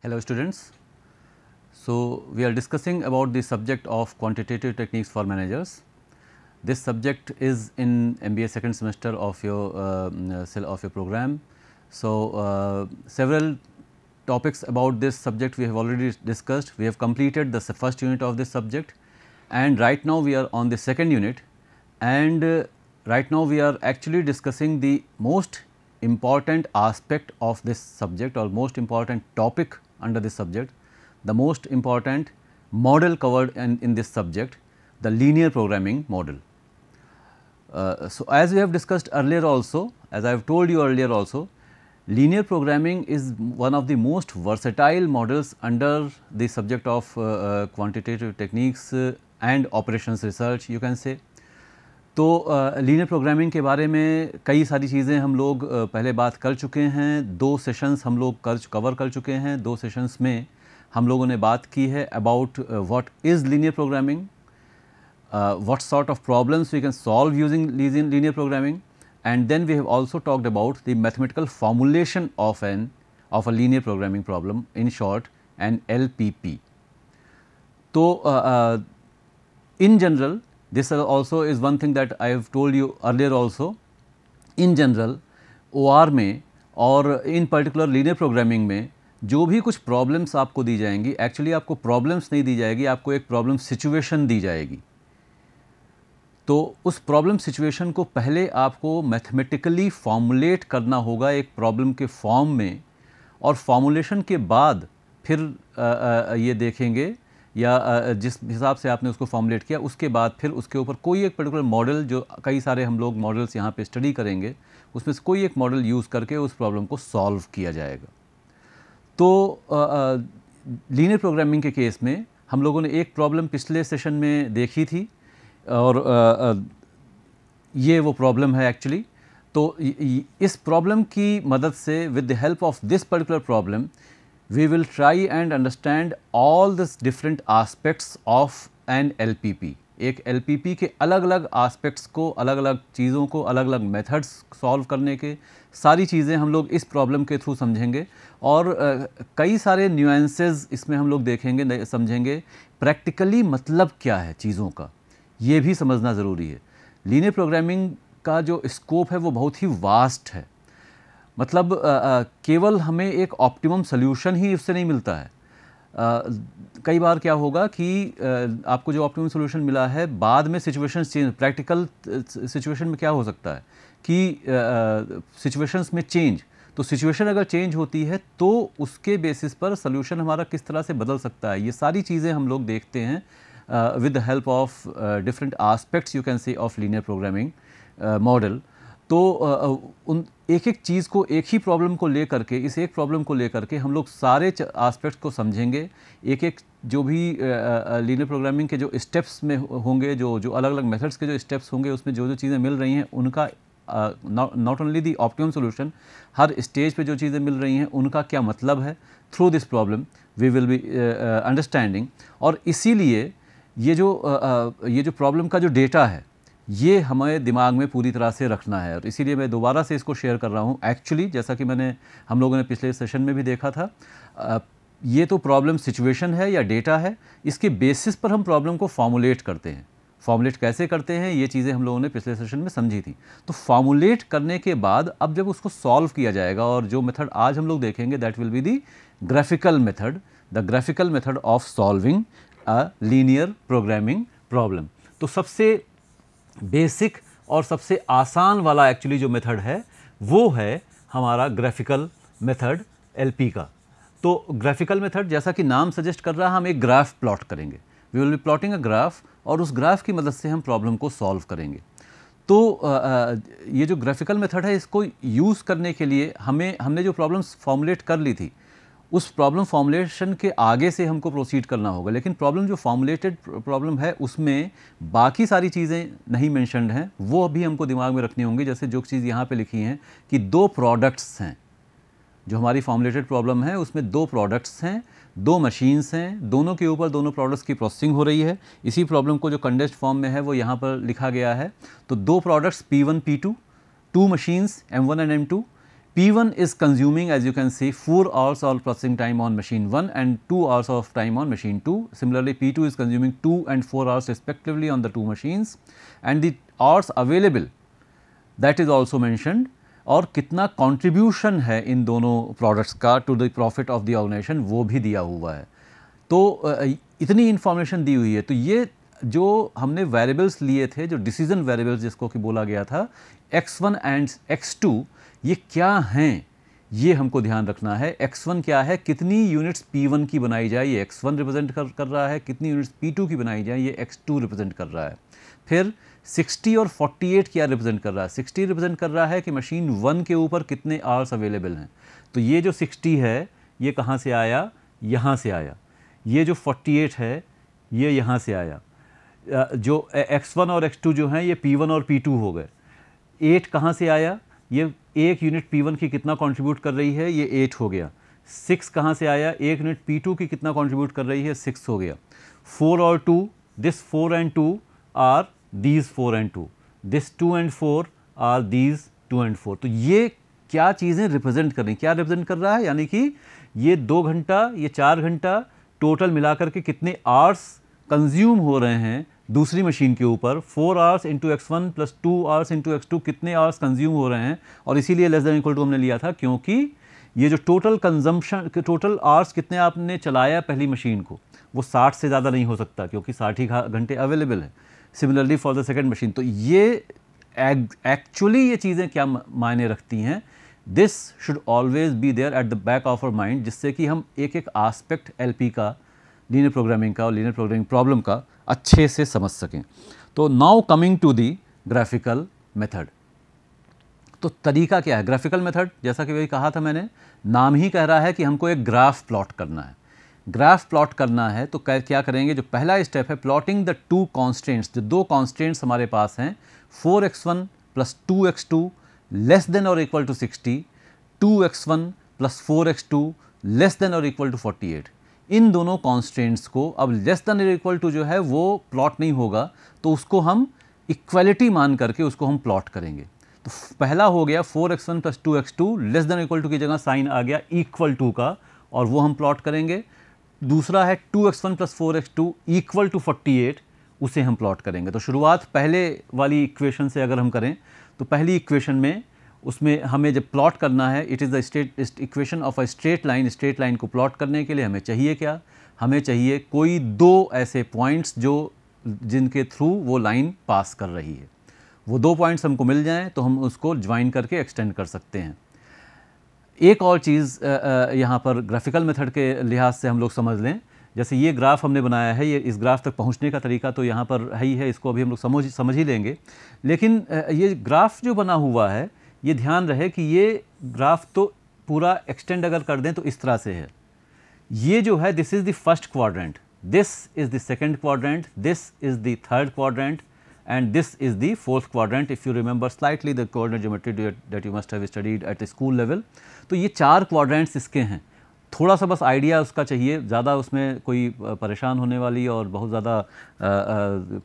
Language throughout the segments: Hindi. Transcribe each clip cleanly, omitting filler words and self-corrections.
Hello students. So, we are discussing about the subject of quantitative techniques for managers. This subject is in MBA second semester of your program. So, several topics about this subject we have already discussed. We have completed the first unit of this subject, and right now we are on the second unit, and right now we are actually discussing the most important aspect of this subject or most important topic under this subject, the most important model covered in this subject, the linear programming model. So, as we have discussed earlier also, as I have told you earlier also, linear programming is one of the most versatile models under the subject of quantitative techniques and operations research, you can say. तो लीनियर प्रोग्रामिंग के बारे में कई सारी चीज़ें हम लोग पहले बात कर चुके हैं, 2 सेशंस हम लोग कवर कर चुके हैं। 2 सेशंस में हम लोगों ने बात की है about what is linear programming, what sort of problems we can solve using linear programming, and then we have also talked about the mathematical formulation of a linear programming problem, in short an LPP. So, in general, this also is one thing that I have told you earlier also. In general, OR में और in particular linear programming में जो भी कुछ प्रॉब्लम्स आपको दी जाएंगी, एक्चुअली आपको प्रॉब्लम्स नहीं दी जाएगी, आपको एक प्रॉब्लम सिचुएशन दी जाएगी। तो उस प्रॉब्लम सिचुएशन को पहले आपको मैथमेटिकली फॉर्मुलेट करना होगा एक प्रॉब्लम के फॉर्म में, और फॉर्मुलेशन के बाद फिर ये देखेंगे या जिस हिसाब से आपने उसको फॉर्मुलेट किया उसके बाद फिर उसके ऊपर कोई एक पर्टिकुलर मॉडल, जो कई सारे हम लोग मॉडल्स यहाँ पे स्टडी करेंगे, उसमें से कोई एक मॉडल यूज़ करके उस प्रॉब्लम को सॉल्व किया जाएगा। तो लीनियर प्रोग्रामिंग के केस में हम लोगों ने एक प्रॉब्लम पिछले सेशन में देखी थी, और ये वो प्रॉब्लम है एक्चुअली। तो इस प्रॉब्लम की मदद से, with the help of this particular problem, we will try and understand all the different aspects of an LPP. एक LPP के अलग अलग aspects को, अलग अलग चीज़ों को, अलग अलग methods solve करने के, सारी चीज़ें हम लोग इस प्रॉब्लम के थ्रू समझेंगे, और कई सारे न्यूएंसेस इसमें हम लोग देखेंगे, समझेंगे प्रैक्टिकली मतलब क्या है चीज़ों का, ये भी समझना ज़रूरी है। लीनियर प्रोग्रामिंग का जो स्कोप है वो बहुत ही वास्ट है, मतलब केवल हमें एक ऑप्टिमम सॉल्यूशन ही उससे नहीं मिलता है। कई बार क्या होगा कि आपको जो ऑप्टिमम सॉल्यूशन मिला है, बाद में सिचुएशंस चेंज, प्रैक्टिकल सिचुएशन में क्या हो सकता है कि सिचुएशंस में चेंज, तो सिचुएशन अगर चेंज होती है तो उसके बेसिस पर सॉल्यूशन हमारा किस तरह से बदल सकता है, ये सारी चीज़ें हम लोग देखते हैं with the help of different aspects, you can say, of linear programming model. तो उन एक एक चीज़ को, एक ही प्रॉब्लम को लेकर के, इस एक प्रॉब्लम को लेकर के हम लोग सारे एस्पेक्ट्स को समझेंगे। एक एक जो भी लीनियर प्रोग्रामिंग के जो स्टेप्स में होंगे, जो अलग अलग मेथड्स के जो स्टेप्स होंगे, उसमें जो चीज़ें मिल रही हैं उनका, not only the optimum solution, her stage पे जो चीज़ें मिल रही हैं उनका क्या मतलब है, through this problem we will be understanding. और इसीलिए ये जो प्रॉब्लम का जो डेटा है, ये हमें दिमाग में पूरी तरह से रखना है, और इसीलिए मैं दोबारा से इसको शेयर कर रहा हूँ। एक्चुअली जैसा कि हम लोगों ने पिछले सेशन में भी देखा था, ये तो प्रॉब्लम सिचुएशन है या डेटा है, इसके बेसिस पर हम प्रॉब्लम को फॉर्मुलेट करते हैं। फॉर्मुलेट कैसे करते हैं, ये चीज़ें हम लोगों ने पिछले सेशन में समझी थी। तो फॉर्मुलेट करने के बाद अब जब उसको सॉल्व किया जाएगा, और जो मेथड आज हम लोग देखेंगे that will be the graphical method, the graphical method of solving a linear programming problem. तो सबसे बेसिक और सबसे आसान वाला एक्चुअली जो मेथड है वो है हमारा ग्राफिकल मेथड एलपी का। तो ग्राफिकल मेथड, जैसा कि नाम सजेस्ट कर रहा है, हम एक ग्राफ प्लॉट करेंगे। We will be plotting a graph, और उस ग्राफ की मदद से हम प्रॉब्लम को सॉल्व करेंगे। तो ये जो ग्राफिकल मेथड है, इसको यूज़ करने के लिए हमने जो प्रॉब्लम्स फॉर्मुलेट कर ली थी, उस प्रॉब्लम फॉर्मुलेशन के आगे से हमको प्रोसीड करना होगा। लेकिन प्रॉब्लम जो फॉर्मुलेटेड प्रॉब्लम है उसमें बाकी सारी चीज़ें नहीं मेंशन्ड हैं, वो भी हमको दिमाग में रखनी होंगी। जैसे जो चीज़ यहाँ पे लिखी हैं कि 2 प्रोडक्ट्स हैं, जो हमारी फॉर्मुलेटेड प्रॉब्लम है उसमें 2 प्रोडक्ट्स हैं, 2 मशीन्स हैं, दोनों के ऊपर दोनों प्रोडक्ट्स की प्रोसेसिंग हो रही है। इसी प्रॉब्लम को जो कंडेंस्ड फॉर्म में है वो यहाँ पर लिखा गया है। तो 2 products P1 P2, 2 machines M1 and M2, P1 is consuming, as you can see, 4 hours of processing time on machine 1 and 2 hours of time on machine 2. Similarly, P2 is consuming 2 and 4 hours respectively on the two machines, and the hours available, that is also mentioned, और कितना contribution है इन दोनों products का to the profit of the organization वो भी दिया हुआ है। तो इतनी information दी हुई है। तो ये जो हमने वेरिएबल्स लिए थे, जो डिसीजन वेरिएबल्स जिसको कि बोला गया था, x1 एंड x2, ये क्या हैं, ये हमको ध्यान रखना है। x1 क्या है, कितनी यूनिट्स p1 की बनाई जाए, ये x1 रिप्रेजेंट कर रहा है, कितनी यूनिट्स p2 की बनाई जाए, ये x2 रिप्रेजेंट कर रहा है। फिर 60 और 48 क्या रिप्रेजेंट कर रहा है, 60 रिप्रेजेंट कर रहा है कि मशीन 1 के ऊपर कितने आवर्स अवेलेबल हैं। तो ये जो 60 है ये कहाँ से आया, यहाँ से आया। ये जो 48 है ये यहाँ से आया। जो x1 और x2 जो हैं ये p1 और p2 हो गए। 8 कहाँ से आया, ये एक यूनिट p1 की कितना कंट्रीब्यूट कर रही है, ये 8 हो गया। 6 कहाँ से आया, एक यूनिट p2 की कितना कंट्रीब्यूट कर रही है, 6 हो गया। 4 और 2, this 4 and 2 are these 4 and 2, this 2 and 4 are these 2 and 4। तो ये क्या चीज़ें रिप्रेजेंट कर रही, क्या रिप्रेजेंट कर रहा है, यानी कि ये 2 घंटा, ये 4 घंटा, टोटल मिलाकर के कितने आवर्स कंज्यूम हो रहे हैं दूसरी मशीन के ऊपर। 4 hours into x1 plus 2 hours into x2, कितने आवर्स कंज्यूम हो रहे हैं। और इसीलिए लेस देन इक्वल टू हमने लिया था, क्योंकि ये जो टोटल कंजम्पशन, टोटल आवर्स कितने आपने चलाया पहली मशीन को, वो 60 से ज़्यादा नहीं हो सकता, क्योंकि 60 ही घंटे अवेलेबल है। Similarly for the second machine. तो ये एक्चुअली ये चीज़ें क्या मायने रखती हैं, this should always be there at the back of our mind, जिससे कि हम एक एक आस्पेक्ट एलपी का, लीनियर प्रोग्रामिंग का और लीनियर प्रोग्रामिंग प्रॉब्लम का अच्छे से समझ सकें। तो now coming to the graphical method. तो तरीका क्या है ग्राफिकल मेथड, जैसा कि वही कहा था मैंने, नाम ही कह रहा है कि हमको एक ग्राफ प्लॉट करना है। ग्राफ प्लॉट करना है तो क्या करेंगे, जो पहला स्टेप है प्लॉटिंग द टू कॉन्स्टेंट्स, जो दो कॉन्स्टेंट्स हमारे पास हैं, 4x1 plus 2x2 less than और equal to 60, 2x1 plus 4x2 less than और इक्वल टू 48। इन दोनों कॉन्स्टेंट्स को, अब लेस देन और इक्वल टू जो है वो प्लॉट नहीं होगा, तो उसको हम इक्वलिटी मान करके उसको हम प्लॉट करेंगे। तो पहला हो गया 4x1 plus 2x2 less than equal to की जगह साइन आ गया इक्वल टू का, और वो हम प्लॉट करेंगे। दूसरा है 2x1 plus 4x2 equal to 48, उसे हम प्लॉट करेंगे। तो शुरुआत पहले वाली इक्वेशन से अगर हम करें, तो पहली इक्वेशन में, उसमें हमें जब प्लॉट करना है, it is the straight equation of a straight line. Straight line को प्लॉट करने के लिए हमें चाहिए क्या, हमें चाहिए कोई दो ऐसे पॉइंट्स जो जिनके थ्रू वो लाइन पास कर रही है। वो दो पॉइंट्स हमको मिल जाएं तो हम उसको ज्वाइन करके एक्सटेंड कर सकते हैं। एक और चीज़ यहाँ पर ग्राफिकल मेथड के लिहाज से हम लोग समझ लें, जैसे ये ग्राफ हमने बनाया है, ये इस ग्राफ तक पहुँचने का तरीका तो यहाँ पर है ही है, इसको अभी हम लोग समझ ही लेंगे। लेकिन ये ग्राफ जो बना हुआ है, ये ध्यान रहे कि ये ग्राफ तो पूरा एक्सटेंड अगर कर दें तो इस तरह से है। ये जो है, this is the first quadrant, this is the second quadrant, this is the third quadrant, and this is the fourth quadrant, if you remember slightly the coordinate geometry that you must have studied at the school level। तो ये चार quadrants इसके हैं। थोड़ा सा बस आइडिया उसका चाहिए, ज़्यादा उसमें कोई परेशान होने वाली और बहुत ज़्यादा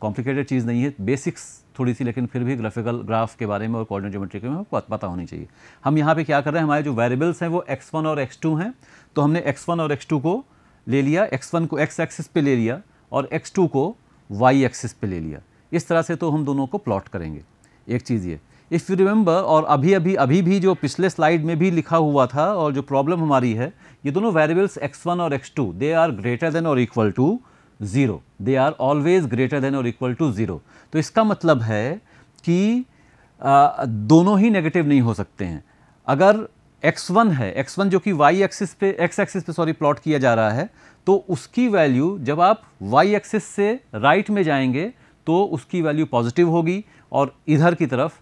कॉम्प्लिकेटेड चीज़ नहीं है, बेसिक्स थोड़ी सी, लेकिन फिर भी ग्राफिकल ग्राफ के बारे में और कोऑर्डिनेट ज्योमेट्री के में पता होनी चाहिए। हम यहाँ पे क्या कर रहे हैं, हमारे जो वेरिएबल्स हैं वो x1 और x2 हैं, तो हमने x1 और x2 को ले लिया, x1 को x एक्सिस पे ले लिया और x2 को y एक्सिस पे ले लिया। इस तरह से तो हम दोनों को प्लॉट करेंगे। एक चीज़ ये, इफ़ यू रिमेंबर, और अभी भी जो पिछले स्लाइड में भी लिखा हुआ था, और जो प्रॉब्लम हमारी है, ये दोनों वेरिएबल्स x1 और x2 they are greater than और equal to 0, they are always greater than और इक्वल टू 0। तो इसका मतलब है कि दोनों ही नेगेटिव नहीं हो सकते हैं। अगर x1 है, x1 जो कि y एक्सिस पे, x एक्सिस पे सॉरी प्लॉट किया जा रहा है, तो उसकी वैल्यू जब आप y एक्सिस से राइट में जाएंगे तो उसकी वैल्यू पॉजिटिव होगी, और इधर की तरफ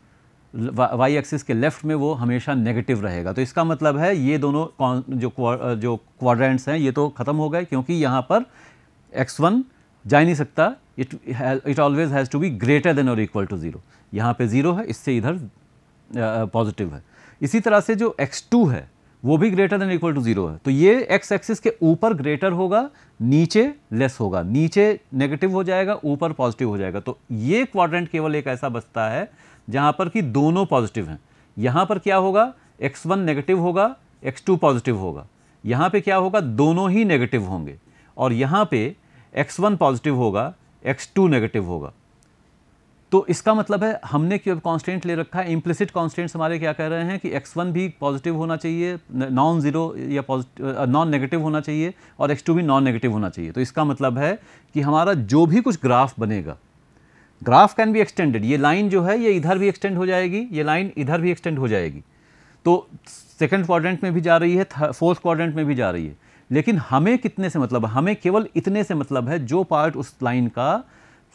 y एक्सिस के लेफ्ट में वो हमेशा नेगेटिव रहेगा। तो इसका मतलब है ये दोनों जो क्वाड्रेंट्स हैं ये तो ख़त्म हो गए, क्योंकि यहाँ पर x1 जा नहीं सकता, it always has to be greater than और इक्वल टू 0। यहाँ पे 0 है, इससे इधर पॉजिटिव है। इसी तरह से जो x2 है वो भी ग्रेटर देन इक्वल टू 0 है, तो ये x एक्सिस के ऊपर ग्रेटर होगा, नीचे लेस होगा, नीचे नेगेटिव हो जाएगा, ऊपर पॉजिटिव हो जाएगा। तो ये क्वाड्रेंट केवल एक ऐसा बचता है जहाँ पर कि दोनों पॉजिटिव हैं। यहाँ पर क्या होगा, x1 नेगेटिव होगा, x2 पॉजिटिव होगा। यहाँ पे क्या होगा, दोनों ही नेगेटिव होंगे, और यहाँ पे x1 पॉजिटिव होगा, x2 नेगेटिव होगा। तो इसका मतलब है हमने क्यों कांस्टेंट ले रखा है, इम्प्लिसिट कांस्टेंट्स हमारे क्या कह रहे हैं कि x1 भी पॉजिटिव होना चाहिए, नॉन ज़ीरो या नॉन नेगेटिव होना चाहिए, और x2 भी नॉन नेगेटिव होना चाहिए। तो इसका मतलब है कि हमारा जो भी कुछ ग्राफ बनेगा, ग्राफ कैन बी एक्सटेंडेड। ये लाइन जो है ये इधर भी एक्सटेंड हो जाएगी, ये लाइन इधर भी एक्सटेंड हो जाएगी। तो सेकंड क्वाड्रेंट में भी जा रही है, फोर्थ क्वाड्रेंट में भी जा रही है, लेकिन हमें कितने से मतलब है, हमें केवल इतने से मतलब है जो पार्ट उस लाइन का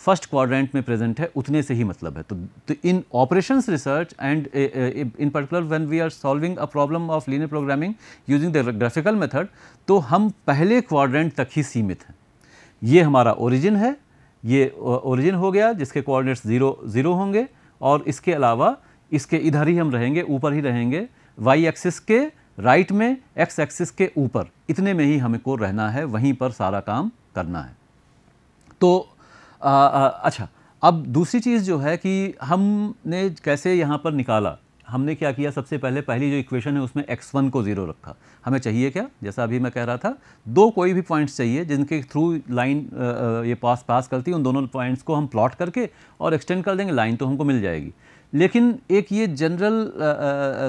फर्स्ट क्वाड्रेंट में प्रेजेंट है उतने से ही मतलब है। तो in operations research and in particular when we are solving a problem of linear programming using the graphical method, तो हम पहले क्वाड्रेंट तक ही सीमित हैं। ये हमारा ओरिजिन है, ये ओरिजिन हो गया जिसके कोऑर्डिनेट्स 0 0 होंगे, और इसके अलावा इसके इधर ही हम रहेंगे, ऊपर ही रहेंगे, वाई एक्सिस के राइट में, एक्स एक्सिस के ऊपर, इतने में ही हमको रहना है, वहीं पर सारा काम करना है। तो अच्छा, अब दूसरी चीज़ जो है कि हमने कैसे यहाँ पर निकाला, हमने क्या किया, सबसे पहले पहली जो इक्वेशन है उसमें x1 को 0 रखा। हमें चाहिए क्या, जैसा अभी मैं कह रहा था, दो कोई भी पॉइंट्स चाहिए जिनके थ्रू लाइन ये पास करती है, उन दोनों पॉइंट्स को हम प्लॉट करके और एक्सटेंड कर देंगे, लाइन तो हमको मिल जाएगी। लेकिन एक ये जनरल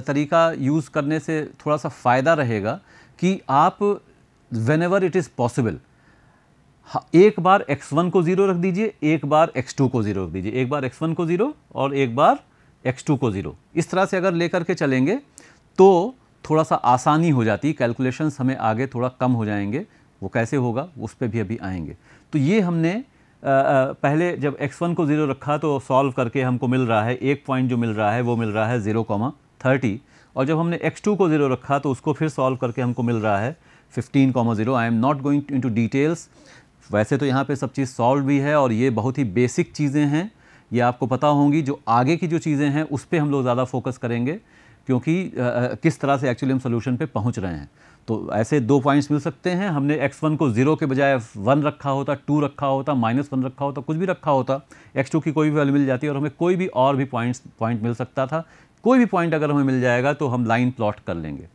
तरीका यूज़ करने से थोड़ा सा फ़ायदा रहेगा कि आप व्हेनेवर इट इज़ पॉसिबल एक बार x1 को 0 रख दीजिए, एक बार x2 को 0 रख दीजिए, एक बार x1 को 0 और एक बार x2 को 0। इस तरह से अगर लेकर के चलेंगे तो थोड़ा सा आसानी हो जाती है, कैलकुलेशंस हमें आगे थोड़ा कम हो जाएंगे। वो कैसे होगा उस पर भी अभी आएंगे। तो ये हमने पहले जब x1 को 0 रखा तो सॉल्व करके हमको मिल रहा है, एक पॉइंट जो मिल रहा है वो मिल रहा है 0,30, और जब हमने x2 को 0 रखा तो उसको फिर सॉल्व करके हमको मिल रहा है 15,0। I am not going into details. वैसे तो यहाँ पे सब चीज़ सॉल्व भी है और ये बहुत ही बेसिक चीज़ें हैं, ये आपको पता होंगी। जो आगे की जो चीज़ें हैं उस पर हम लोग ज़्यादा फोकस करेंगे, क्योंकि किस तरह से एक्चुअली हम सोल्यूशन पे पहुँच रहे हैं। तो ऐसे दो पॉइंट्स मिल सकते हैं। हमने x1 को 0 के बजाय 1 रखा होता, 2 रखा होता, -1 रखा होता, कुछ भी रखा होता, x2 की कोई भी वैल्यू मिल जाती है और हमें कोई भी और भी पॉइंट मिल सकता था। कोई भी पॉइंट अगर हमें मिल जाएगा तो हम लाइन प्लॉट कर लेंगे।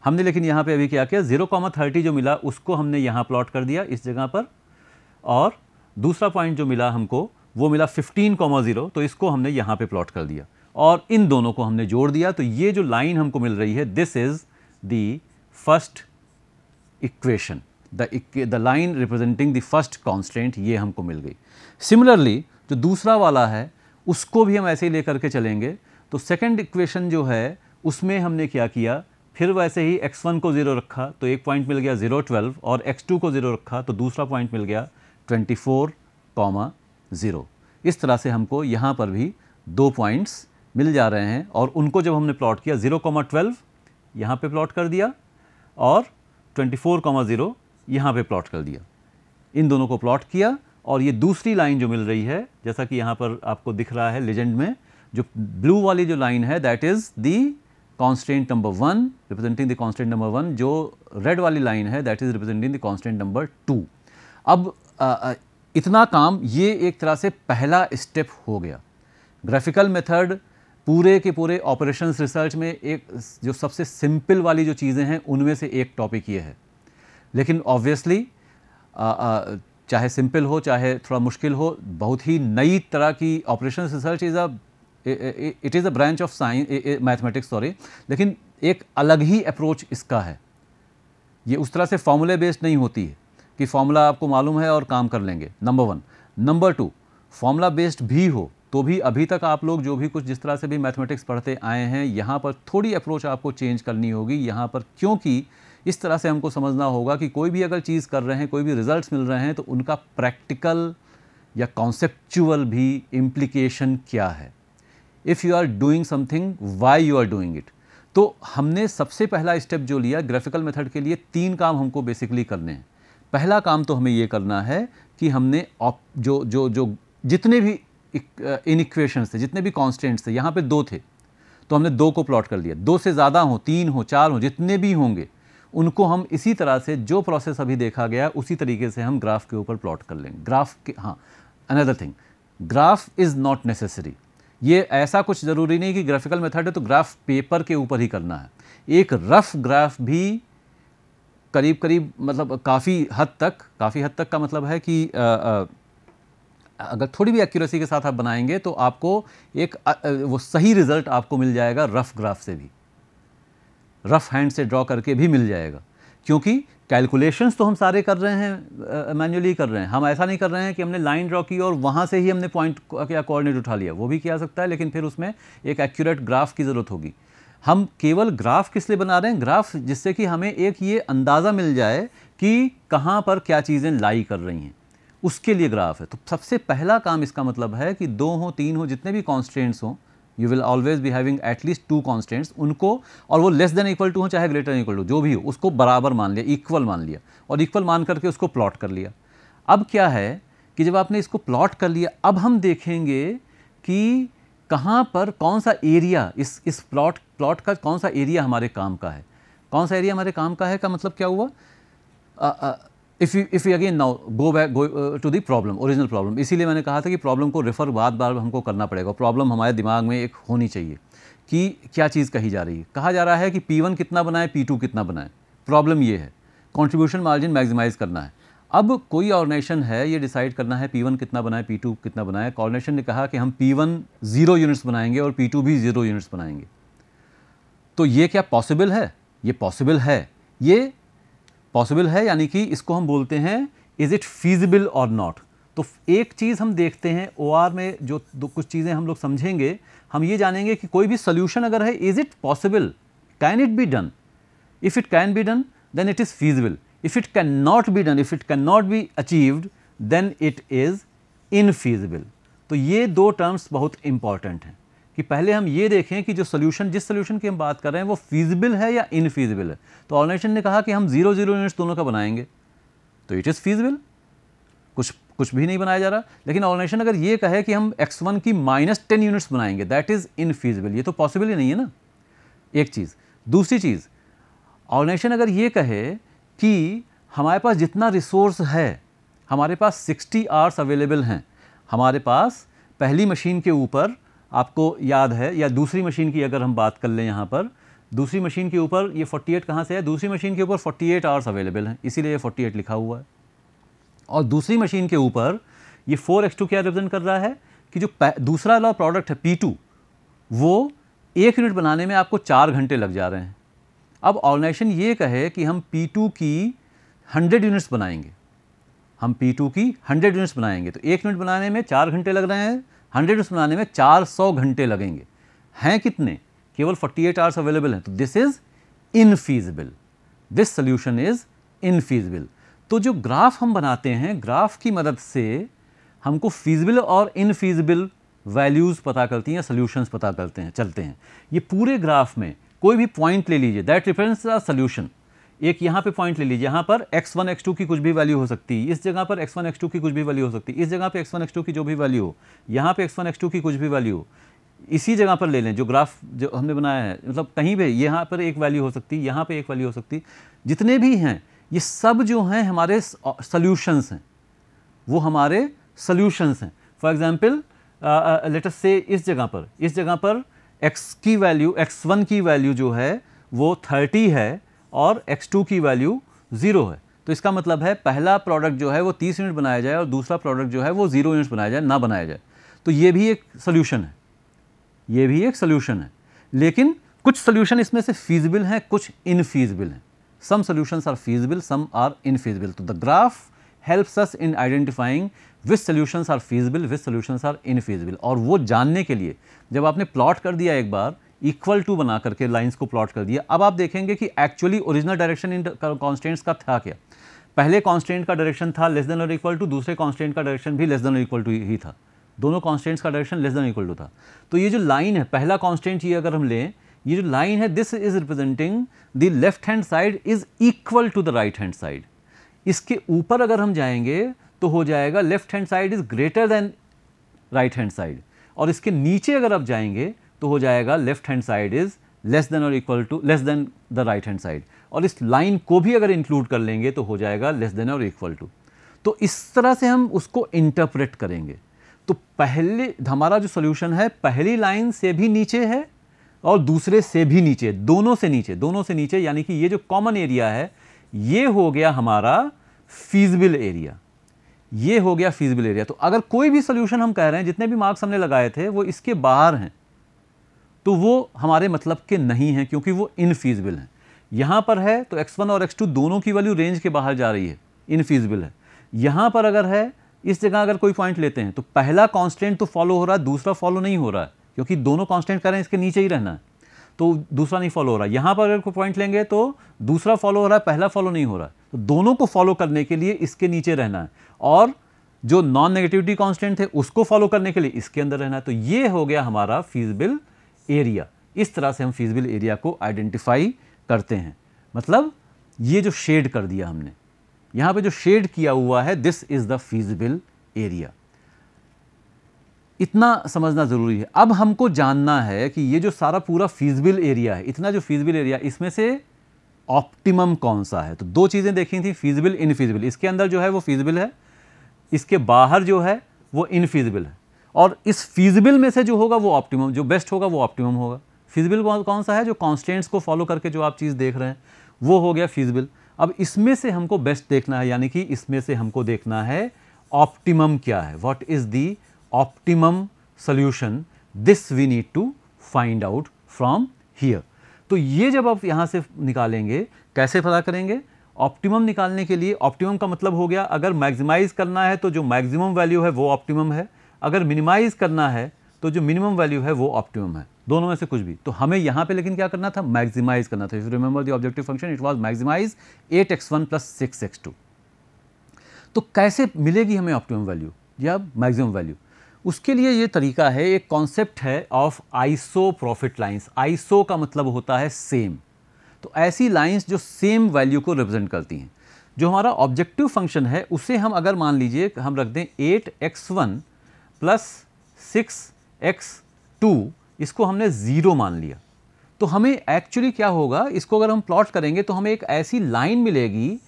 हमने लेकिन यहाँ पे अभी क्या किया, 0,30 जो मिला उसको हमने यहाँ प्लॉट कर दिया इस जगह पर, और दूसरा पॉइंट जो मिला हमको वो मिला 15,0, तो इसको हमने यहाँ पे प्लॉट कर दिया और इन दोनों को हमने जोड़ दिया। तो ये जो लाइन हमको मिल रही है, this is the first equation, the line representing the first constant, ये हमको मिल गई। सिमिलरली जो दूसरा वाला है उसको भी हम ऐसे ही लेकर के चलेंगे। तो सेकंड इक्वेशन जो है उसमें हमने क्या किया, फिर वैसे ही x1 को 0 रखा तो एक पॉइंट मिल गया 0,12, और x2 को 0 रखा तो दूसरा पॉइंट मिल गया 24,0। इस तरह से हमको यहाँ पर भी दो पॉइंट्स मिल जा रहे हैं, और उनको जब हमने प्लॉट किया 0,12 यहाँ पे प्लॉट कर दिया और 24,0 यहाँ पे प्लॉट कर दिया। इन दोनों को प्लॉट किया, और ये दूसरी लाइन जो मिल रही है, जैसा कि यहाँ पर आपको दिख रहा है लेजेंड में, जो ब्लू वाली जो लाइन है that is the constant number 1, representing the constant number 1। जो रेड वाली लाइन है that is representing the constant number 2। अब इतना काम ये एक तरह से पहला स्टेप हो गया। ग्राफिकल मेथड पूरे के पूरे ऑपरेशंस रिसर्च में एक जो सबसे सिंपल वाली जो चीज़ें हैं उनमें से एक टॉपिक ये है। लेकिन ऑब्वियसली चाहे सिंपल हो चाहे थोड़ा मुश्किल हो, बहुत ही नई तरह की operations research it is a branch of science mathematics, sorry, लेकिन एक अलग ही अप्रोच इसका है। ये उस तरह से फॉर्मूले बेस्ड नहीं होती है कि फॉर्मूला आपको मालूम है और काम कर लेंगे, नंबर 1। नंबर 2, फॉर्मूला बेस्ड भी हो तो भी अभी तक आप लोग जो भी कुछ जिस तरह से भी मैथमेटिक्स पढ़ते आए हैं, यहाँ पर थोड़ी अप्रोच आपको चेंज करनी होगी यहाँ पर, क्योंकि इस तरह से हमको समझना होगा कि कोई भी अगर चीज़ कर रहे हैं, कोई भी रिजल्ट्स मिल रहे हैं, तो उनका प्रैक्टिकल या कॉन्सेप्चुअल भी इम्प्लीकेशन क्या है। If you are doing something, why you are doing it. तो हमने सबसे पहला स्टेप जो लिया ग्राफिकल मेथड के लिए, 3 काम हमको बेसिकली करने हैं। पहला काम तो हमें ये करना है कि हमने जो जितने भी इनइक्वेशंस थे, जितने भी कांस्टेंट्स थे, यहाँ पे 2 थे तो हमने 2 को प्लॉट कर दिया। 2 से ज़्यादा हो, 3 हो, 4 हो, जितने भी होंगे उनको हम इसी तरह से जो प्रोसेस अभी देखा गया उसी तरीके से हम ग्राफ के ऊपर प्लॉट कर लेंगे। ग्राफ के, हाँ, another thing, graph is not necessary. ये ऐसा कुछ ज़रूरी नहीं कि ग्राफिकल मेथड है तो ग्राफ पेपर के ऊपर ही करना है। एक रफ ग्राफ भी करीब करीब मतलब काफ़ी हद तक का मतलब है कि अगर थोड़ी भी एक्यूरेसी के साथ आप बनाएंगे तो आपको एक वो सही रिजल्ट आपको मिल जाएगा रफ ग्राफ से भी, रफ हैंड से ड्रॉ करके भी मिल जाएगा, क्योंकि कैलकुलेशंस तो हम सारे कर रहे हैं, मैन्युअली कर रहे हैं। हम ऐसा नहीं कर रहे हैं कि हमने लाइन ड्रॉ की और वहाँ से ही हमने पॉइंट या कोऑर्डिनेट उठा लिया, वो भी किया जा सकता है, लेकिन फिर उसमें एक एक्यूरेट ग्राफ की ज़रूरत होगी। हम केवल ग्राफ किस लिए बना रहे हैं? ग्राफ जिससे कि हमें एक ये अंदाज़ा मिल जाए कि कहाँ पर क्या चीज़ें लाई कर रही हैं, उसके लिए ग्राफ है। तो सबसे पहला काम इसका मतलब है कि 2 हो 3 हो जितने भी कॉन्स्टेंट्स हों, you will always be having at least 2 constants, उनको, और वो लेस देन इक्वल टू हो चाहे ग्रेटर देन इक्वल टू, जो भी हो उसको बराबर मान लिया, इक्वल मान लिया, और इक्वल मान करके उसको प्लॉट कर लिया। अब क्या है कि जब आपने इसको प्लॉट कर लिया, अब हम देखेंगे कि कहाँ पर कौन सा एरिया, इस प्लॉट का कौन सा एरिया हमारे काम का है। कौन सा एरिया हमारे काम का है का मतलब क्या हुआ? If you again now go to the problem, original problem. इसीलिए मैंने कहा था कि प्रॉब्लम को रेफर बार हमको करना पड़ेगा। प्रॉब्लम हमारे दिमाग में एक होनी चाहिए कि क्या चीज़ कही जा रही है। कहा जा रहा है कि P1 कितना बनाए, P2 कितना बनाए। प्रॉब्लम ये है, कंट्रीब्यूशन मार्जिन मैक्सिमाइज करना है। अब कोई ऑर्गेनाइजेशन है, ये डिसाइड करना है P1 कितना बनाए, P2 कितना बनाए। ऑर्गेनाइजेशन ने कहा कि हम P1 0 यूनिट्स बनाएंगे और P2 भी 0 यूनिट्स बनाएंगे। तो ये क्या पॉसिबल है? ये पॉसिबल है। ये पॉसिबल है, यानी कि इसको हम बोलते हैं इज़ इट फीजिबल और नॉट। तो एक चीज़ हम देखते हैं OR में, जो कुछ चीज़ें हम लोग समझेंगे, हम ये जानेंगे कि कोई भी सोल्यूशन अगर है, is it possible, can it be done. If it can be done then it is feasible, if it can not be done, if it can not be achieved then it is infeasible. तो ये 2 टर्म्स बहुत इंपॉर्टेंट हैं कि पहले हम ये देखें कि जो सोल्यूशन, जिस सोल्यूशन की हम बात कर रहे हैं वो फीजिबल है या इनफीजिबल है। तो ऑर्गेनाइजेशन ने कहा कि हम 0 0 यूनिट्स दोनों का बनाएंगे, तो इट इज़ फीजिबल, कुछ भी नहीं बनाया जा रहा। लेकिन ऑर्गेनाइजेशन अगर ये कहे कि हम x1 की -10 यूनिट्स बनाएंगे, दैट इज़ इनफीजिबल, ये तो पॉसिबल ही नहीं है ना, एक चीज़। दूसरी चीज़, ऑर्गेनाइजेशन अगर ये कहे कि हमारे पास जितना रिसोर्स है, हमारे पास 60 आवर्स अवेलेबल हैं, हमारे पास पहली मशीन के ऊपर, आपको याद है, या दूसरी मशीन की अगर हम बात कर लें, यहाँ पर दूसरी मशीन के ऊपर ये 48 कहाँ से है? दूसरी मशीन के ऊपर 48 आवर्स अवेलेबल हैं, इसीलिए ये 48 लिखा हुआ है। और दूसरी मशीन के ऊपर ये 4x2 क्या रिप्रेजेंट कर रहा है कि जो दूसरा वाला प्रोडक्ट है P2, वो 1 यूनिट बनाने में आपको 4 घंटे लग जा रहे हैं। अब ऑर्गेनाइजेशन ये कहे कि हम P2 की 100 यूनिट्स बनाएंगे, हम P2 की 100 यूनिट्स बनाएंगे, तो 1 यूनिट बनाने में 4 घंटे लग रहे हैं, 100 यूनिट्स बनाने में 400 घंटे लगेंगे। हैं कितने? केवल 48 आवर्स अवेलेबल हैं, तो this is infeasible, this solution is infeasible. तो जो ग्राफ हम बनाते हैं, ग्राफ की मदद से हमको फीजिबल और इनफीजिबल वैल्यूज़ पता करती हैं, सोल्यूशंस पता करते हैं, चलते हैं। ये पूरे ग्राफ में कोई भी पॉइंट ले लीजिए, दैट रिप्रेजेंट्स अ सोल्यूशन। एक यहाँ पे पॉइंट ले लीजिए, यहाँ पर x1 x2 की कुछ भी वैल्यू हो सकती है, इस जगह पर x1 x2 की कुछ भी वैल्यू हो सकती है, इस जगह पे x1 x2 की जो भी वैल्यू हो, यहाँ पे x1 x2 की कुछ भी वैल्यू हो, इसी जगह पर ले लें जो ग्राफ जो हमने बनाया है, मतलब कहीं पे यहाँ पर एक वैल्यू हो सकती है, यहाँ पे एक वैल्यू हो सकती है, जितने भी हैं ये सब जो हैं हमारे सोल्यूशंस हैं, वो हमारे सोल्यूशंस हैं। फॉर एग्जांपल लेट अस से इस जगह पर x की वैल्यू, x1 की वैल्यू जो है वो 30 है और x2 की वैल्यू 0 है। तो इसका मतलब है पहला प्रोडक्ट जो है वो 30 यूनिट बनाया जाए और दूसरा प्रोडक्ट जो है वो 0 यूनिट्स बनाया जाए, ना बनाया जाए। तो ये भी एक सोल्यूशन है, ये भी एक सोल्यूशन है। लेकिन कुछ सोल्यूशन इसमें से फीजिबल हैं, कुछ इनफीजिबल हैं। Some solutions are feasible, some are infeasible. तो the graph helps us in identifying which solutions are feasible, which solutions are infeasible. और वो जानने के लिए जब आपने प्लॉट कर दिया, एक बार इक्वल टू बना करके लाइंस को प्लॉट कर दिया, अब आप देखेंगे कि एक्चुअली ओरिजिनल डायरेक्शन इन कॉन्स्टेंट्स का था क्या। पहले कांस्टेंट का डायरेक्शन था लेस देन और इक्वल टू, दूसरे कांस्टेंट का डायरेक्शन भी लेस देन और इक्वल टू ही था, दोनों कांस्टेंट्स का direction less than equal to था। तो ये जो लाइन है, पहला कांस्टेंट ये अगर हम लें, ये जो लाइन है, this is representing the left hand side is equal to the right hand side. इसके ऊपर अगर हम जाएंगे तो हो जाएगा left hand side is greater than right hand side, और इसके नीचे अगर आप जाएंगे तो हो जाएगा left hand side is less than और equal to less than the right hand side, और इस लाइन को भी अगर इंक्लूड कर लेंगे तो हो जाएगा लेस देन और इक्वल टू। तो इस तरह से हम उसको इंटरप्रेट करेंगे। तो पहले हमारा जो सोल्यूशन है पहली लाइन से भी नीचे है, और दूसरे से भी नीचे, दोनों से नीचे, यानी कि ये जो कॉमन एरिया है ये हो गया हमारा फीजिबल एरिया, ये हो गया फीजिबल एरिया। तो अगर कोई भी सोल्यूशन हम कह रहे हैं, जितने भी मार्क्स हमने लगाए थे वो इसके बाहर हैं, तो वो हमारे मतलब के नहीं हैं, क्योंकि वो इनफीजिबल हैं। यहाँ पर है तो x1 और x2 दोनों की वैल्यू रेंज के बाहर जा रही है, इनफीजिबल है। यहाँ पर अगर है, इस जगह अगर कोई पॉइंट लेते हैं तो पहला कांस्टेंट तो फॉलो हो रहा है, दूसरा फॉलो नहीं हो रहा है, क्योंकि दोनों कांस्टेंट कह रहे हैं इसके नीचे ही रहना है, तो दूसरा नहीं फॉलो हो रहा है। यहाँ पर अगर कोई पॉइंट लेंगे तो दूसरा फॉलो हो रहा है, पहला फॉलो नहीं हो रहा है, तो दोनों को फॉलो करने के लिए इसके नीचे रहना है, और जो नॉन नेगेटिविटी कांस्टेंट थे उसको फॉलो करने के लिए इसके अंदर रहना है। तो ये हो गया हमारा फीजिबल एरिया। इस तरह से हम फीजिबल एरिया को आइडेंटिफाई करते हैं। मतलब ये जो शेड कर दिया हमने, यहाँ पे जो शेड किया हुआ है, this is the feasible area. इतना समझना ज़रूरी है। अब हमको जानना है कि ये जो सारा पूरा फीजिबल एरिया है, इतना जो फीजिबल एरिया, इसमें से ऑप्टिमम कौन सा है। तो दो चीज़ें देखी थी, फीजिबल, इनफीजिबल। इसके अंदर जो है वो फीजिबल है, इसके बाहर जो है वो इनफीजिबल है, और इस फीजिबल में से जो होगा वो ऑप्टिमम, जो बेस्ट होगा वो ऑप्टिमम होगा। फीजिबल कौन सा है, जो कॉन्स्टेंट्स को फॉलो करके जो आप चीज़ देख रहे हैं वो हो गया फीजिबल। अब इसमें से हमको बेस्ट देखना है, यानी कि इसमें से हमको देखना है ऑप्टिमम क्या है, what is the optimum solution, this we need to find out from here. तो ये जब आप यहाँ से निकालेंगे, कैसे पता करेंगे ऑप्टिमम निकालने के लिए? ऑप्टिमम का मतलब हो गया, अगर मैक्सिमाइज करना है तो जो मैक्सिमम वैल्यू है वो ऑप्टिमम है, अगर मिनिमाइज करना है तो जो मिनिमम वैल्यू है वो ऑप्टिमम है, दोनों में से कुछ भी। तो हमें यहाँ पे लेकिन क्या करना था, मैक्सिमाइज करना था। If you remember the objective function, it was maximise 8x1 + 6x2। तो कैसे मिलेगी हमें ऑप्टिमम वैल्यू या मैक्सिमम वैल्यू? उसके लिए ये तरीका है, एक कॉन्सेप्ट है of iso profit lines. Iso का मतलब होता है सेम। तो ऐसी लाइंस जो सेम वैल्यू को रिप्रेजेंट करती हैं। जो हमारा ऑब्जेक्टिव फंक्शन है उसे हम अगर मान लीजिए हम रख दें 8x1 + 6x2, इसको हमने 0 मान लिया, तो हमें एक्चुअली क्या होगा, इसको अगर हम प्लॉट करेंगे तो हमें एक ऐसी लाइन मिलेगी,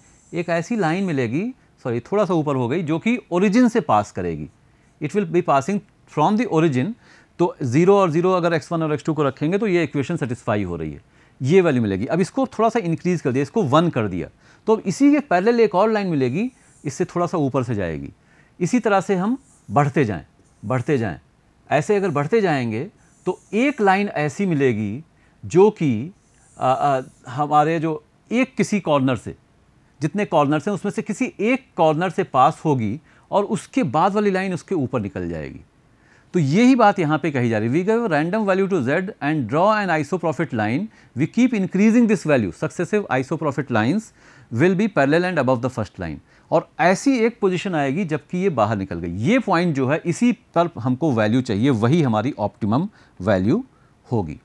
सॉरी थोड़ा सा ऊपर हो गई, जो कि ओरिजिन से पास करेगी। It will be passing from the origin. तो 0 और 0 अगर x1 और x2 को रखेंगे तो ये इक्वेशन सेटिस्फाई हो रही है, ये वैल्यू मिलेगी। अब इसको थोड़ा सा इंक्रीज कर दिया, इसको 1 कर दिया, तो अब इसी के पैरेलल एक और लाइन मिलेगी, इससे थोड़ा सा ऊपर से जाएगी। इसी तरह से हम बढ़ते जाएं। ऐसे अगर बढ़ते जाएंगे तो एक लाइन ऐसी मिलेगी जो कि हमारे जो एक किसी कॉर्नर से, जितने कॉर्नर्स हैं उसमें से किसी एक कॉर्नर से पास होगी, और उसके बाद वाली लाइन उसके ऊपर निकल जाएगी। तो यही बात यहाँ पे कही जा रही है। We give random value to z and draw an isoprofit line, we keep increasing this value, successive isoprofit lines will be parallel and above the first line. और ऐसी एक पोजीशन आएगी जबकि ये बाहर निकल गई। ये पॉइंट जो है, इसी पर हमको वैल्यू चाहिए, वही हमारी ऑप्टिमम वैल्यू होगी।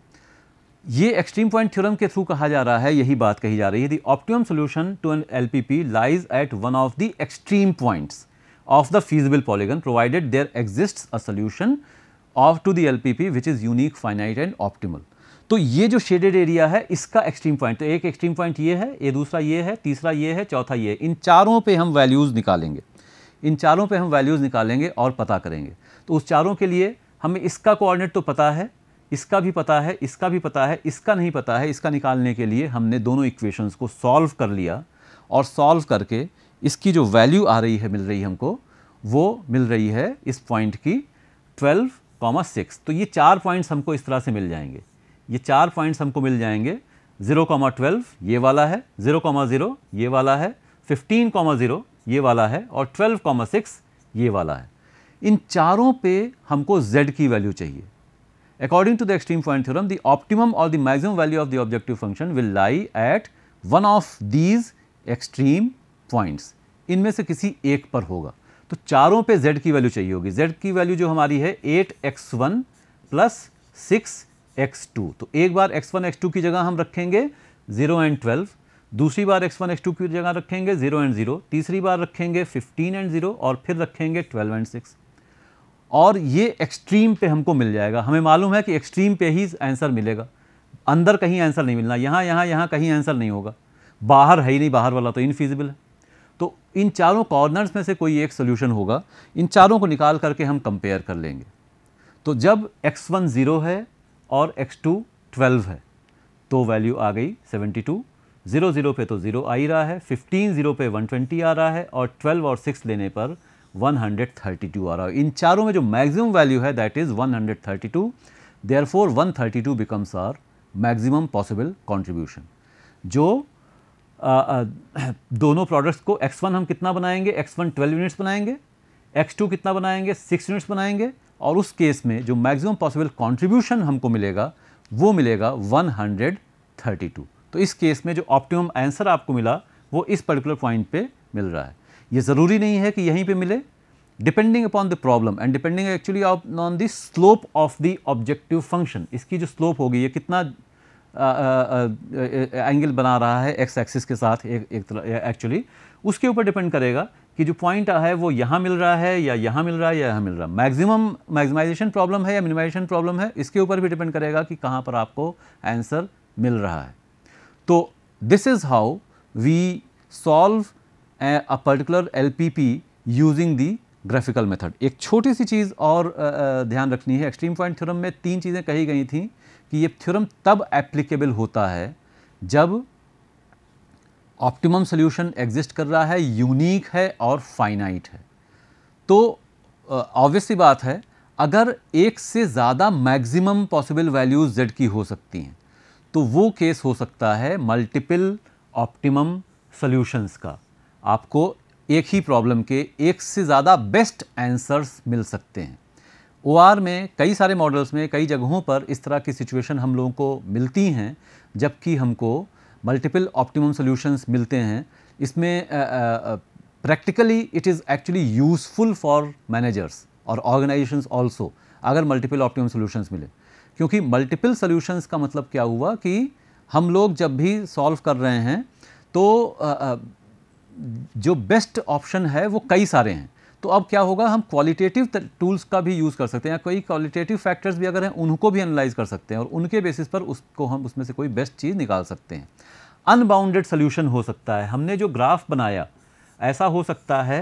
ये एक्सट्रीम पॉइंट थ्योरम के थ्रू कहा जा रहा है, यही बात कही जा रही है। The optimum solution to an LPP lies at one of the extreme points of the feasible polygon provided there exists a solution of to the LPP which is unique, finite and optimal। तो ये जो शेडेड एरिया है इसका एक्सट्रीम पॉइंट, तो एक एक्सट्रीम पॉइंट ये है, ये दूसरा ये है, तीसरा ये है, चौथा ये है। इन चारों पे हम वैल्यूज़ निकालेंगे, और पता करेंगे। तो उस चारों के लिए हमें इसका कोऑर्डिनेट तो पता है, इसका भी पता है, इसका भी पता है, इसका नहीं पता है। इसका निकालने के लिए हमने दोनों इक्वेशंस को सॉल्व कर लिया, और सॉल्व करके इसकी जो वैल्यू आ रही है, मिल रही है हमको, वो मिल रही है इस पॉइंट की 12,6। तो ये 4 पॉइंट्स हमको इस तरह से मिल जाएंगे। ये 4 पॉइंट्स हमको मिल जाएंगे, 0,12 ये वाला है, 0,0 ये वाला है, 15,0 ये वाला है, और 12,6 ये वाला है। इन चारों पे हमको z की वैल्यू चाहिए। According to the extreme point theorem, the optimum और the maximum value of the objective function will lie at one of these extreme points. इनमें से किसी एक पर होगा। तो चारों पे z की वैल्यू चाहिए होगी। z की वैल्यू जो हमारी है 8x1 + 6x2। तो एक बार x1 x2 की जगह हम रखेंगे 0 और 12, दूसरी बार x1 x2 की जगह रखेंगे 0 और 0, तीसरी बार रखेंगे 15 और 0, और फिर रखेंगे 12 और 6। और ये एक्सट्रीम पे हमको मिल जाएगा। हमें मालूम है कि एक्सट्रीम पे ही आंसर मिलेगा, अंदर कहीं आंसर नहीं मिलना, यहाँ कहीं आंसर नहीं होगा, बाहर है ही नहीं, बाहर वाला तो इनफीजिबल है। तो इन चारों कॉर्नर्स में से कोई एक सोल्यूशन होगा। इन चारों को निकाल करके हम कंपेयर कर लेंगे। तो जब x1 0 है और x2 12 है तो वैल्यू आ गई 72, 0 0 पे तो 0 आ ही रहा है, 15 0 पे 120 आ रहा है और 12 और 6 लेने पर 132 आ रहा है। इन चारों में जो मैक्सिमम वैल्यू है that is 132, therefore 132 becomes our maximum possible contribution. जो दोनों प्रोडक्ट्स को x1 हम कितना बनाएंगे, x1 12 यूनिट्स बनाएंगे, x2 कितना बनाएंगे, 6 यूनिट्स बनाएंगे, और उस केस में जो मैक्सिमम पॉसिबल कंट्रीब्यूशन हमको मिलेगा वो मिलेगा 132। तो इस केस में जो ऑप्टिमम आंसर आपको मिला वो इस पर्टिकुलर पॉइंट पे मिल रहा है। ये ज़रूरी नहीं है कि यहीं पे मिले, depending upon the problem and depending actually on the slope of the objective function. इसकी जो स्लोप होगी, ये कितना एंगल बना रहा है एक्स एक्सिस के साथ एक तरह, एक्चुअली उसके ऊपर डिपेंड करेगा कि जो पॉइंट है वो यहाँ मिल रहा है या यहाँ मिल रहा है या यहाँ मिल रहा है। मैक्सिमाइजेशन प्रॉब्लम है या मिनिमाइजेशन प्रॉब्लम है, इसके ऊपर भी डिपेंड करेगा कि कहाँ पर आपको आंसर मिल रहा है। तो this is how we solve a particular LPP using the graphical method. एक छोटी सी चीज़ और ध्यान रखनी है, एक्सट्रीम पॉइंट थ्योरम में 3 चीज़ें कही गई थी कि ये थ्योरम तब एप्लीकेबल होता है जब ऑप्टिमम सॉल्यूशन एग्जिस्ट कर रहा है, यूनिक है और फाइनाइट है। तो ऑब्वियस सी बात है, अगर एक से ज़्यादा मैक्सिमम पॉसिबल वैल्यूज z की हो सकती हैं तो वो केस हो सकता है मल्टीपल ऑप्टिमम सॉल्यूशंस का। आपको एक ही प्रॉब्लम के एक से ज़्यादा बेस्ट आंसर्स मिल सकते हैं। OR में कई सारे मॉडल्स में कई जगहों पर इस तरह की सिचुएशन हम लोगों को मिलती हैं जबकि हमको मल्टीपल ऑप्टिमम सॉल्यूशंस मिलते हैं। इसमें practically it is actually useful for managers और ऑर्गेनाइजेशंस ऑल्सो अगर मल्टीपल ऑप्टिमम सॉल्यूशंस मिले, क्योंकि मल्टीपल सॉल्यूशंस का मतलब क्या हुआ कि हम लोग जब भी सॉल्व कर रहे हैं तो जो बेस्ट ऑप्शन है वो कई सारे हैं। तो अब क्या होगा, हम क्वालिटेटिव टूल्स का भी यूज़ कर सकते हैं, कोई क्वालिटेटिव फैक्टर्स भी अगर हैं उनको भी एनालाइज कर सकते हैं और उनके बेसिस पर उसको हम उसमें से कोई बेस्ट चीज़ निकाल सकते हैं। अनबाउंडेड सोल्यूशन हो सकता है। हमने जो ग्राफ बनाया ऐसा हो सकता है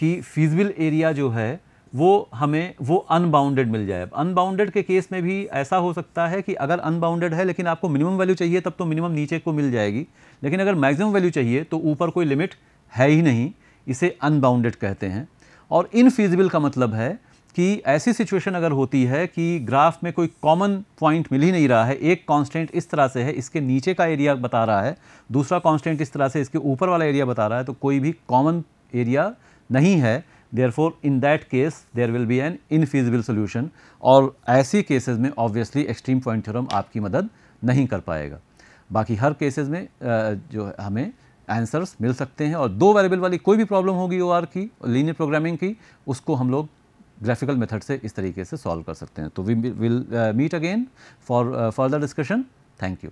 कि फीजिबल एरिया जो है वो हमें वो अनबाउंडेड मिल जाए। अनबाउंडेड के केस में भी ऐसा हो सकता है कि अगर अनबाउंडेड है लेकिन आपको मिनिमम वैल्यू चाहिए तब तो मिनिमम नीचे को मिल जाएगी, लेकिन अगर मैक्सिमम वैल्यू चाहिए तो ऊपर कोई लिमिट है ही नहीं, इसे अनबाउंडेड कहते हैं। और इनफीजिबल का मतलब है कि ऐसी सिचुएशन अगर होती है कि ग्राफ में कोई कॉमन पॉइंट मिल ही नहीं रहा है, एक कांस्टेंट इस तरह से है, इसके नीचे का एरिया बता रहा है, दूसरा कांस्टेंट इस तरह से इसके ऊपर वाला एरिया बता रहा है, तो कोई भी कॉमन एरिया नहीं है। Therefore in that case there will be an infeasible solution, और ऐसी केसेस में ऑब्वियसली एक्सट्रीम पॉइंट थ्योरम आपकी मदद नहीं कर पाएगा। बाकी हर केसेस में जो हमें आंसर्स मिल सकते हैं, और 2 वेरिएबल वाली कोई भी प्रॉब्लम होगी OR की, लीनियर प्रोग्रामिंग की, उसको हम लोग ग्राफिकल मेथड से इस तरीके से सॉल्व कर सकते हैं। तो we will meet again for further discussion. Thank you.